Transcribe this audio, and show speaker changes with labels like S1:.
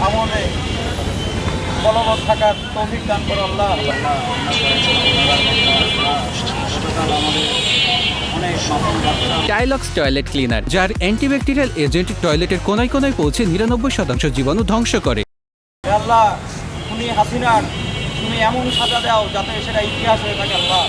S1: আমলে বলবৎ থাকার তৌফিক দান করো আল্লাহ।
S2: টাইলক্স টয়লেট ক্লিনার, যার অ্যান্টিব্যাকটেরিয়াল এজেন্ট টয়লেটের কোনায় কোনায় পৌঁছে 99% জীবাণু ধ্বংস করে।
S1: আল্লাহ, তুমি হাসিনার তুমি এমন সাজা দাও যাতে সেটা ইতিহাস হয়ে থাকে আল্লাহ।